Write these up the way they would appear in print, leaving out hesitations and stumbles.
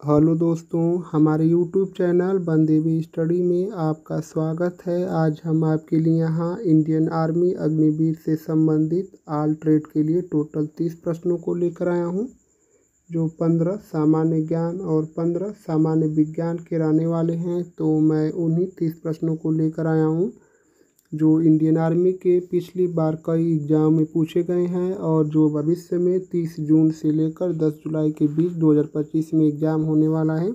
Hello दोस्तों, हमारे YouTube channel Bandevi study में आपका स्वागत है। आज हम आपके लिए यहाँ इंडियन आर्मी अग्निवीर से संबंधित ऑल ट्रेड के लिए टोटल 30 प्रश्नों को लेकर आया हूँ, जो 15 सामान्य ज्ञान और 15 सामान्य विज्ञान के रहने वाले हैं। तो मैं उन्हीं 30 प्रश्नों को लेकर आया हूँ जो इंडियन आर्मी के पिछली बार कई एग्ज़ाम में पूछे गए हैं और जो भविष्य में 30 जून से लेकर 10 जुलाई के बीच 2025 में एग्ज़ाम होने वाला है,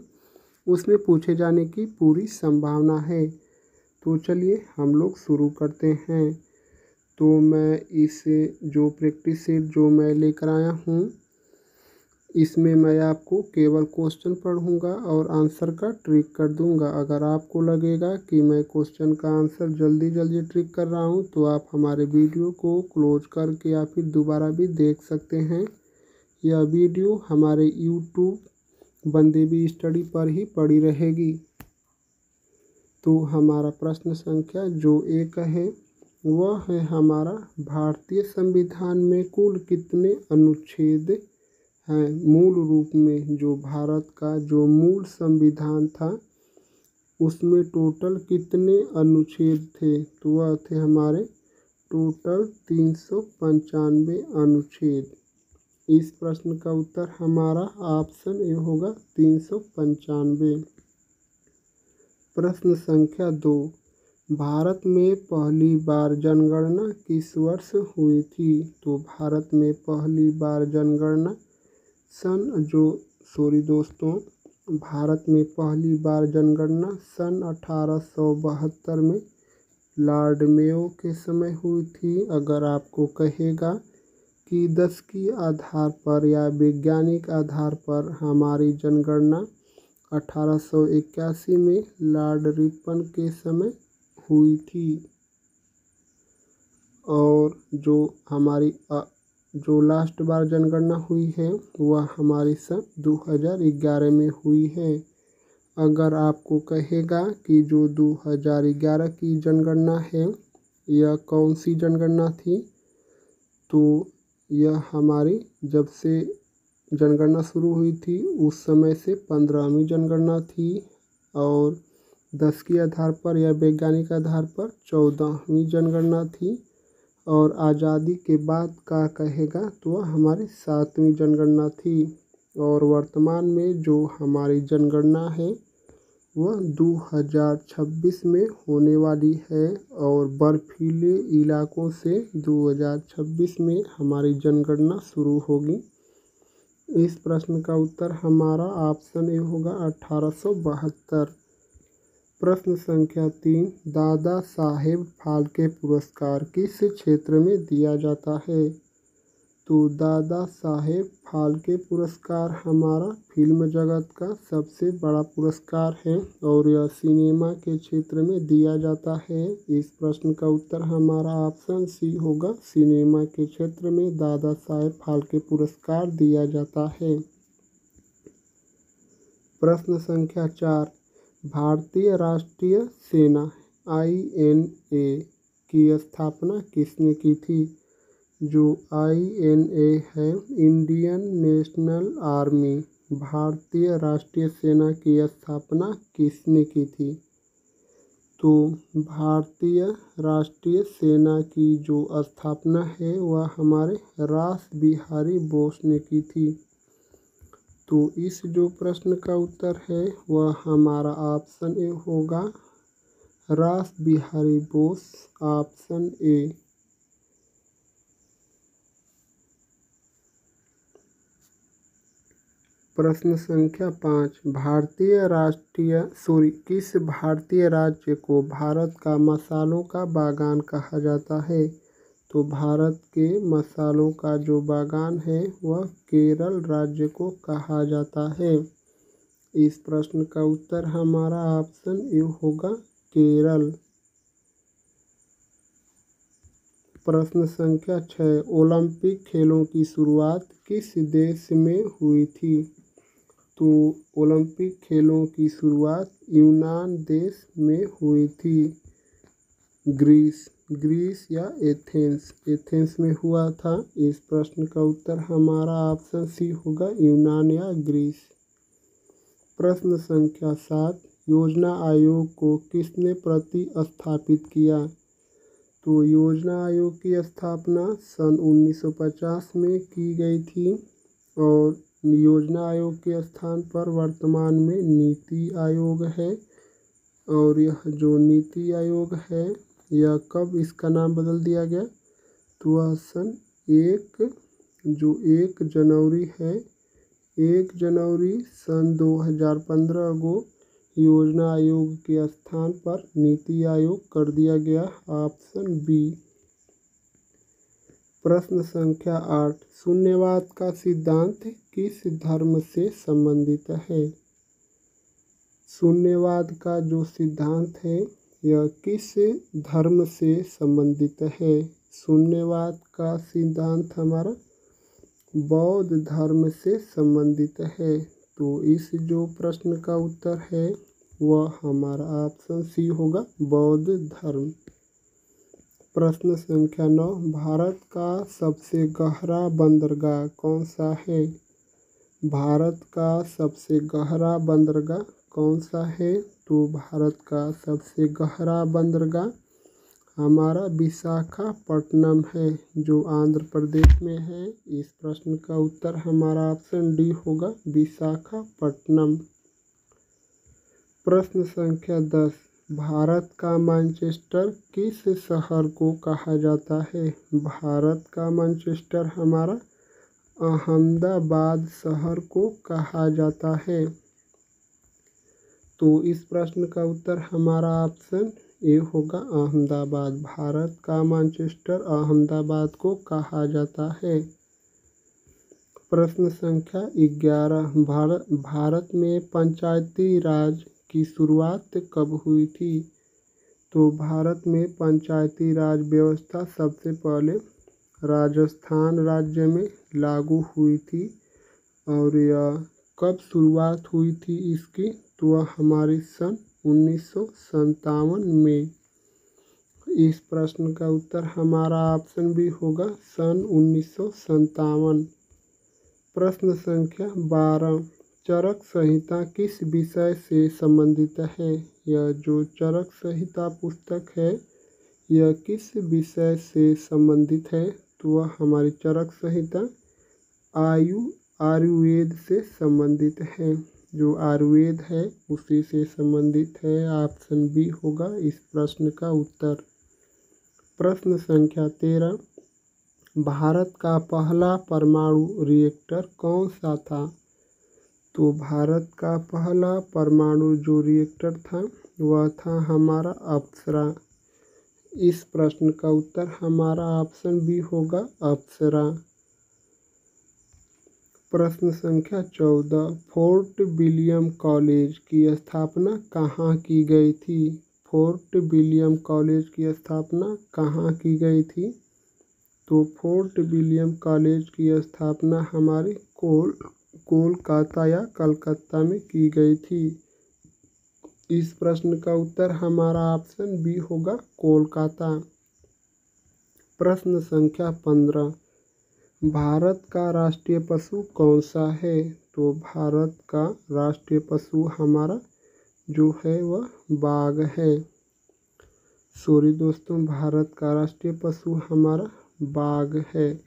उसमें पूछे जाने की पूरी संभावना है। तो चलिए हम लोग शुरू करते हैं। तो मैं इस जो प्रैक्टिस सेट जो मैं लेकर आया हूँ, इसमें मैं आपको केवल क्वेश्चन पढ़ूंगा और आंसर का ट्रिक कर दूंगा। अगर आपको लगेगा कि मैं क्वेश्चन का आंसर जल्दी ट्रिक कर रहा हूं, तो आप हमारे वीडियो को क्लोज करके या फिर दोबारा भी देख सकते हैं। यह वीडियो हमारे यूट्यूब बनदेवी स्टडी पर ही पड़ी रहेगी। तो हमारा प्रश्न संख्या जो 1 है वह है हमारा, भारतीय संविधान में कुल कितने अनुच्छेद हैं? मूल रूप में जो भारत का जो मूल संविधान था उसमें टोटल कितने अनुच्छेद थे? तो वह थे हमारे टोटल 395 अनुच्छेद। इस प्रश्न का उत्तर हमारा ऑप्शन ए होगा 395। प्रश्न संख्या 2, भारत में पहली बार जनगणना किस वर्ष हुई थी? तो भारत में पहली बार जनगणना भारत में पहली बार जनगणना सन 1872 में लॉर्ड मेयो के समय हुई थी। अगर आपको कहेगा कि 10 के आधार पर या वैज्ञानिक आधार पर हमारी जनगणना 1881 में लॉर्ड रिपन के समय हुई थी, और जो हमारी जो लास्ट बार जनगणना हुई है वह हमारी सन 2011 में हुई है। अगर आपको कहेगा कि जो 2011 की जनगणना है यह कौन सी जनगणना थी, तो यह हमारी जब से जनगणना शुरू हुई थी उस समय से 15वीं जनगणना थी, और 10 के आधार पर या वैज्ञानिक आधार पर 14वीं जनगणना थी, और आज़ादी के बाद का कहेगा तो वह हमारी 7वीं जनगणना थी। और वर्तमान में जो हमारी जनगणना है वह 2026 में होने वाली है, और बर्फीले इलाकों से 2026 में हमारी जनगणना शुरू होगी। इस प्रश्न का उत्तर हमारा ऑप्शन ए होगा 1872। प्रश्न संख्या 3, दादा साहेब फाल्के पुरस्कार किस क्षेत्र में दिया जाता है? तो दादा साहेब फाल्के पुरस्कार हमारा फिल्म जगत का सबसे बड़ा पुरस्कार है और यह सिनेमा के क्षेत्र में दिया जाता है। इस प्रश्न का उत्तर हमारा ऑप्शन सी होगा, सिनेमा के क्षेत्र में दादा साहेब फाल्के पुरस्कार दिया जाता है। प्रश्न संख्या 4, भारतीय राष्ट्रीय सेना INA की स्थापना किसने की थी? जो INA है, इंडियन नेशनल आर्मी, भारतीय राष्ट्रीय सेना की स्थापना किसने की थी? तो भारतीय राष्ट्रीय सेना की जो स्थापना है वह हमारे रास बिहारी बोस ने की थी। तो इस जो प्रश्न का उत्तर है वह हमारा ऑप्शन ए होगा, रास बिहारी बोस, ऑप्शन ए। प्रश्न संख्या 5, किस भारतीय राज्य को भारत का मसालों का बागान कहा जाता है? तो भारत के मसालों का जो बागान है वह केरल राज्य को कहा जाता है। इस प्रश्न का उत्तर हमारा ऑप्शन ए होगा, केरल। प्रश्न संख्या 6, ओलंपिक खेलों की शुरुआत किस देश में हुई थी? तो ओलंपिक खेलों की शुरुआत यूनान देश में हुई थी। ग्रीस या एथेंस में हुआ था। इस प्रश्न का उत्तर हमारा ऑप्शन सी होगा, यूनान या ग्रीस। प्रश्न संख्या 7, योजना आयोग को किसने प्रतिस्थापित किया? तो योजना आयोग की स्थापना सन 1950 में की गई थी और योजना आयोग के स्थान पर वर्तमान में नीति आयोग है। और यह जो नीति आयोग है यह कब इसका नाम बदल दिया गया? तो वह सन 1 जनवरी है, 1 जनवरी सन 2015 को योजना आयोग के स्थान पर नीति आयोग कर दिया गया। Option B. प्रश्न संख्या 8, शून्यवाद का सिद्धांत किस धर्म से संबंधित है? शून्यवाद का जो सिद्धांत है यह किस धर्म से संबंधित है? शून्यवाद का सिद्धांत हमारा बौद्ध धर्म से संबंधित है। तो इस जो प्रश्न का उत्तर है वह हमारा ऑप्शन सी होगा, बौद्ध धर्म। प्रश्न संख्या 9, भारत का सबसे गहरा बंदरगाह कौन सा है? भारत का सबसे गहरा बंदरगाह कौन सा है? तो भारत का सबसे गहरा बंदरगाह हमारा विशाखापट्टनम है, जो आंध्र प्रदेश में है। इस प्रश्न का उत्तर हमारा ऑप्शन डी होगा, विशाखापट्टनम। प्रश्न संख्या 10, भारत का मैनचेस्टर किस शहर को कहा जाता है? भारत का मैनचेस्टर हमारा अहमदाबाद शहर को कहा जाता है। तो इस प्रश्न का उत्तर हमारा ऑप्शन ए होगा, अहमदाबाद। भारत का मैनचेस्टर अहमदाबाद को कहा जाता है। प्रश्न संख्या 11, भारत में पंचायती राज की शुरुआत कब हुई थी? तो भारत में पंचायती राज व्यवस्था सबसे पहले राजस्थान राज्य में लागू हुई थी। और यह कब शुरुआत हुई थी इसकी? तो वह हमारे सन 1957 में। इस प्रश्न का उत्तर हमारा ऑप्शन भी होगा, सन 1957। प्रश्न संख्या 12, चरक संहिता किस विषय से संबंधित है? यह जो चरक संहिता पुस्तक है यह किस विषय से संबंधित है? तो वह हमारी चरक संहिता आयुर्वेद से संबंधित है। जो आयुर्वेद है उसी से संबंधित है। ऑप्शन बी होगा इस प्रश्न का उत्तर। प्रश्न संख्या 13, भारत का पहला परमाणु रिएक्टर कौन सा था? तो भारत का पहला परमाणु जो रिएक्टर था वह था हमारा अप्सरा। इस प्रश्न का उत्तर हमारा ऑप्शन बी होगा, अप्सरा। प्रश्न संख्या 14, फोर्ट विलियम कॉलेज की स्थापना कहाँ की गई थी? फोर्ट विलियम कॉलेज की स्थापना कहाँ की गई थी? तो फोर्ट विलियम कॉलेज की स्थापना हमारी कोलकाता या कलकत्ता में की गई थी। इस प्रश्न का उत्तर हमारा ऑप्शन बी होगा, कोलकाता। प्रश्न संख्या 15, भारत का राष्ट्रीय पशु कौन सा है? तो भारत का राष्ट्रीय पशु हमारा जो है वह बाघ है। सॉरी दोस्तों, भारत का राष्ट्रीय पशु हमारा बाघ है।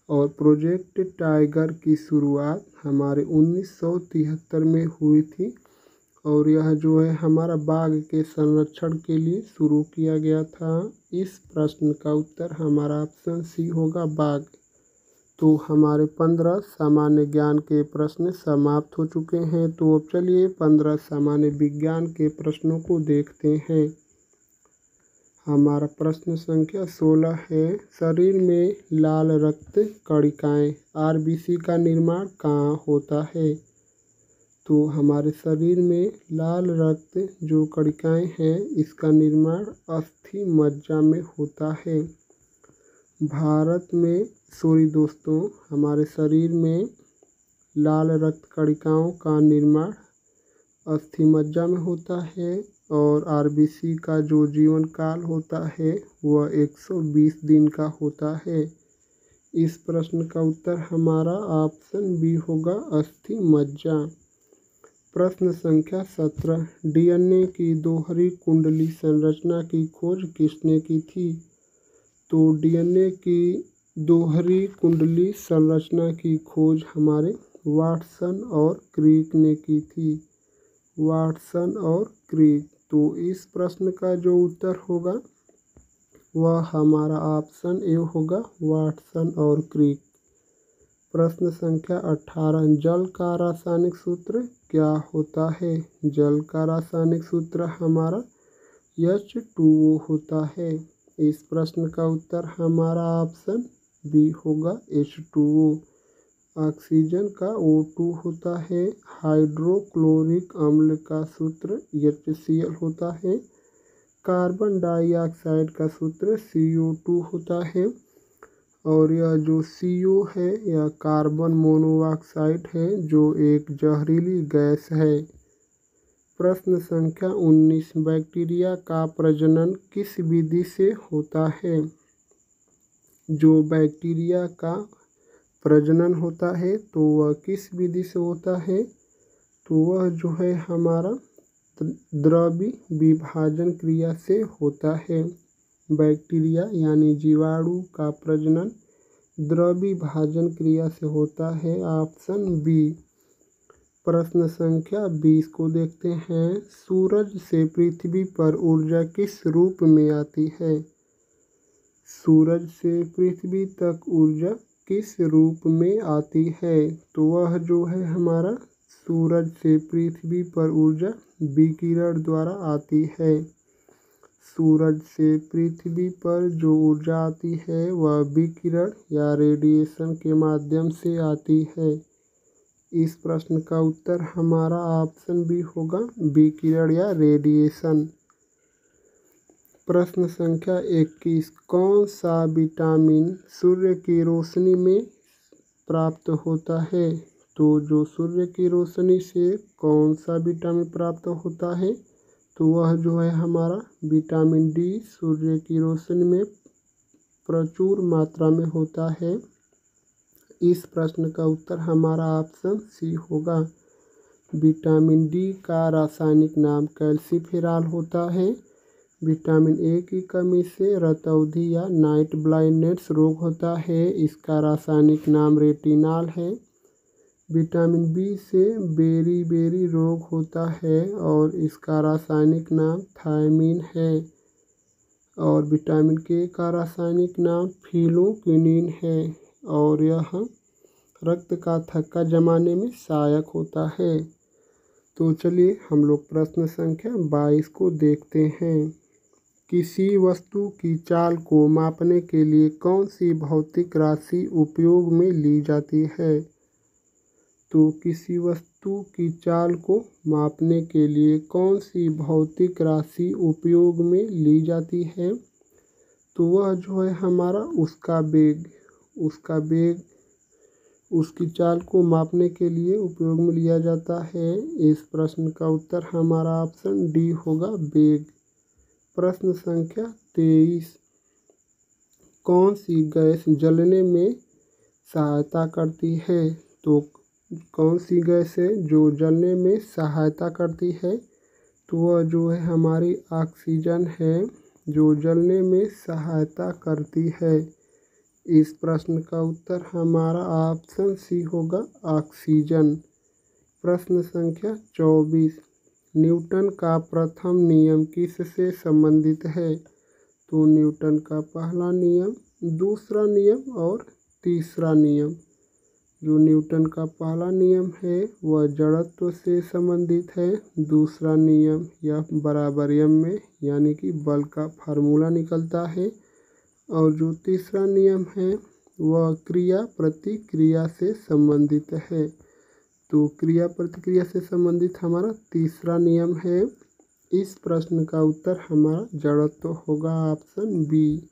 और प्रोजेक्ट टाइगर की शुरुआत हमारे 1973 में हुई थी। और यह जो है हमारा बाघ के संरक्षण के लिए शुरू किया गया था। इस प्रश्न का उत्तर हमारा ऑप्शन सी होगा, बाघ। तो हमारे 15 सामान्य ज्ञान के प्रश्न समाप्त हो चुके हैं। तो अब चलिए 15 सामान्य विज्ञान के प्रश्नों को देखते हैं। हमारा प्रश्न संख्या 16 है, शरीर में लाल रक्त कणिकाएं आरबीसी का निर्माण कहाँ होता है? तो हमारे शरीर में लाल रक्त जो कणिकाएं हैं इसका निर्माण अस्थि मज्जा में होता है। हमारे शरीर में लाल रक्त कणिकाओं का निर्माण अस्थि मज्जा में होता है। और आरबीसी का जो जीवन काल होता है वह 120 दिन का होता है। इस प्रश्न का उत्तर हमारा ऑप्शन बी होगा, अस्थि मज्जा। प्रश्न संख्या 17, डीएनए की दोहरी कुंडली संरचना की खोज किसने की थी? तो डीएनए की दोहरी कुंडली संरचना की खोज हमारे वाटसन और क्रिक ने की थी। वाटसन और क्रिक। तो इस प्रश्न का जो उत्तर होगा वह हमारा ऑप्शन ए होगा, वाटसन और क्रिक। प्रश्न संख्या 18, जल का रासायनिक सूत्र क्या होता है? जल का रासायनिक सूत्र हमारा H2O होता है। इस प्रश्न का उत्तर हमारा ऑप्शन बी होगा, H2O। ऑक्सीजन का O2 होता है। हाइड्रोक्लोरिक अम्ल का सूत्र HCl होता है। कार्बन डाइऑक्साइड का सूत्र CO2 होता है। और यह जो CO है यह कार्बन मोनोऑक्साइड है जो एक जहरीली गैस है। प्रश्न संख्या 19, बैक्टीरिया का प्रजनन किस विधि से होता है? जो बैक्टीरिया का प्रजनन होता है तो वह किस विधि से होता है? तो वह जो है हमारा द्रव्य विभाजन क्रिया से होता है। बैक्टीरिया यानी जीवाणु का प्रजनन द्रव्य विभाजन क्रिया से होता है, ऑप्शन बी। प्रश्न संख्या 20 को देखते हैं, सूरज से पृथ्वी पर ऊर्जा किस रूप में आती है? सूरज से पृथ्वी तक ऊर्जा किस रूप में आती है? तो वह जो है हमारा सूरज से पृथ्वी पर ऊर्जा विकिरण द्वारा आती है। सूरज से पृथ्वी पर जो ऊर्जा आती है वह विकिरण या रेडिएशन के माध्यम से आती है। इस प्रश्न का उत्तर हमारा ऑप्शन बी होगा, विकिरण या रेडिएशन। प्रश्न संख्या 21, कौन सा विटामिन सूर्य की रोशनी में प्राप्त होता है? तो जो सूर्य की रोशनी से कौन सा विटामिन प्राप्त होता है? तो वह जो है हमारा विटामिन डी सूर्य की रोशनी में प्रचुर मात्रा में होता है। इस प्रश्न का उत्तर हमारा ऑप्शन सी होगा। विटामिन डी का रासायनिक नाम कैल्सीफेरॉल होता है। विटामिन ए की कमी से रतौंधी या नाइट ब्लाइंडनेस रोग होता है, इसका रासायनिक नाम रेटिनॉल है। विटामिन बी से बेरी रोग होता है और इसका रासायनिक नाम थायमीन है। और विटामिन के का रासायनिक नाम फिनोकिनीन है और यह रक्त का थक्का जमाने में सहायक होता है। तो चलिए हम लोग प्रश्न संख्या 22 को देखते हैं। किसी वस्तु की चाल को मापने के लिए कौन सी भौतिक राशि उपयोग में ली जाती है? तो किसी वस्तु की चाल को मापने के लिए कौन सी भौतिक राशि उपयोग में ली जाती है? तो वह जो है हमारा उसका वेग उसकी चाल को मापने के लिए उपयोग में लिया जाता है। इस प्रश्न का उत्तर हमारा ऑप्शन डी होगा, वेग। प्रश्न संख्या 23, कौन सी गैस जलने में सहायता करती है? तो कौन सी गैस है जो जलने में सहायता करती है? तो वह जो है हमारी ऑक्सीजन है जो जलने में सहायता करती है। इस प्रश्न का उत्तर हमारा ऑप्शन सी होगा, ऑक्सीजन। प्रश्न संख्या 24, न्यूटन का प्रथम नियम किससे संबंधित है? तो न्यूटन का पहला नियम, दूसरा नियम और तीसरा नियम। जो न्यूटन का पहला नियम है वह जड़त्व से संबंधित है। दूसरा नियम यह बराबर एम में यानी कि बल का फार्मूला निकलता है। और जो तीसरा नियम है वह क्रिया प्रतिक्रिया से संबंधित है। तो क्रिया प्रतिक्रिया से संबंधित हमारा तीसरा नियम है। इस प्रश्न का उत्तर हमारा जड़त्व होगा, ऑप्शन बी।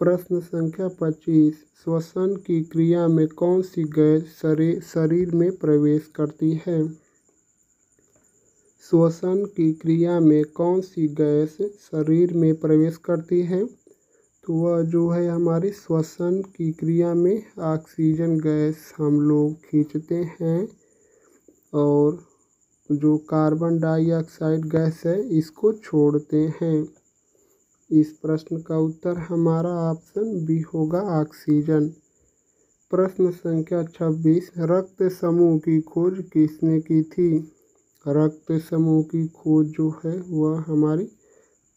प्रश्न संख्या 25, श्वसन की क्रिया में कौन सी गैस शरीर में प्रवेश करती है? श्वसन की क्रिया में कौन सी गैस शरीर में प्रवेश करती है? तो वह जो है हमारी श्वसन की क्रिया में ऑक्सीजन गैस हम लोग खींचते हैं और जो कार्बन डाइऑक्साइड गैस है इसको छोड़ते हैं। इस प्रश्न का उत्तर हमारा ऑप्शन बी होगा ऑक्सीजन। प्रश्न संख्या 26, रक्त समूह की खोज किसने की थी? रक्त समूह की खोज जो है वह हमारी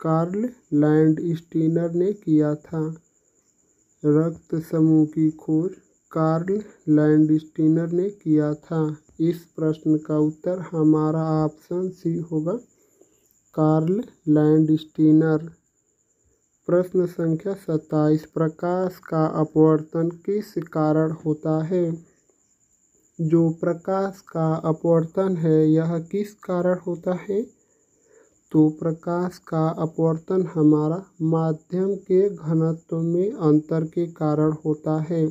कार्ल लैंडस्टीनर ने किया था। रक्त समूह की खोज कार्ल लैंडस्टीनर ने किया था। इस प्रश्न का उत्तर हमारा ऑप्शन सी होगा कार्ल लैंडस्टीनर। प्रश्न संख्या 27, प्रकाश का अपवर्तन किस कारण होता है? जो प्रकाश का अपवर्तन है यह किस कारण होता है? तो प्रकाश का अपवर्तन हमारा माध्यम के घनत्व में अंतर के कारण होता है।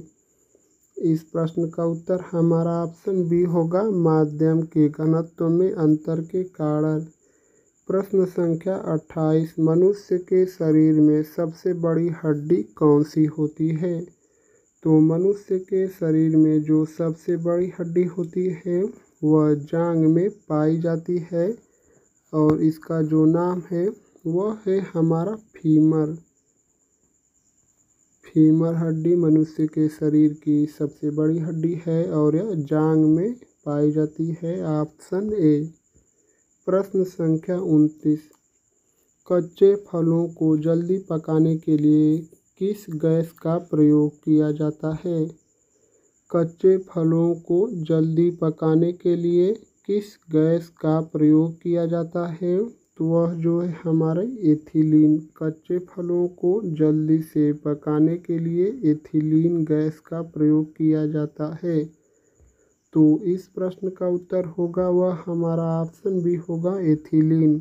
इस प्रश्न का उत्तर हमारा ऑप्शन बी होगा माध्यम के घनत्व में अंतर के कारण। प्रश्न संख्या 28, मनुष्य के शरीर में सबसे बड़ी हड्डी कौन सी होती है? तो मनुष्य के शरीर में जो सबसे बड़ी हड्डी होती है वह जांघ में पाई जाती है और इसका जो नाम है वह है हमारा फीमर। फीमर हड्डी मनुष्य के शरीर की सबसे बड़ी हड्डी है और यह जांघ में पाई जाती है। Option A. प्रश्न संख्या 29, कच्चे फलों को जल्दी पकाने के लिए किस गैस का प्रयोग किया जाता है? कच्चे फलों को जल्दी पकाने के लिए किस गैस का प्रयोग किया जाता है? तो वह जो है हमारे एथिलीन। कच्चे फलों को जल्दी से पकाने के लिए एथिलीन गैस का प्रयोग किया जाता है। तो इस प्रश्न का उत्तर होगा वह हमारा ऑप्शन भी होगा एथिलीन।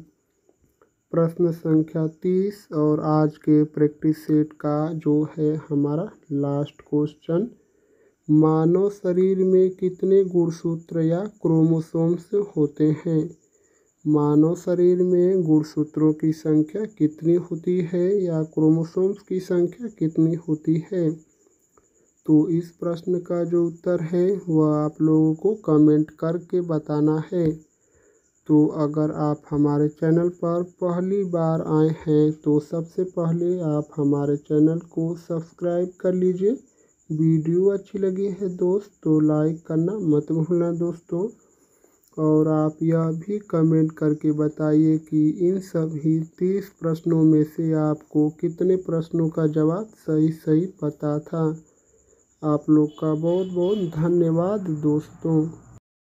प्रश्न संख्या 30 और आज के प्रैक्टिस सेट का जो है हमारा लास्ट क्वेश्चन, मानव शरीर में कितने गुणसूत्र या क्रोमोसोम्स होते हैं? मानव शरीर में गुणसूत्रों की संख्या कितनी होती है या क्रोमोसोम्स की संख्या कितनी होती है? तो इस प्रश्न का जो उत्तर है वह आप लोगों को कमेंट करके बताना है। तो अगर आप हमारे चैनल पर पहली बार आए हैं तो सबसे पहले आप हमारे चैनल को सब्सक्राइब कर लीजिए। वीडियो अच्छी लगी है दोस्त तो लाइक करना मत भूलना दोस्तों। और आप यह भी कमेंट करके बताइए कि इन सभी 30 प्रश्नों में से आपको कितने प्रश्नों का जवाब सही पता था। आप लोग का बहुत बहुत धन्यवाद दोस्तों।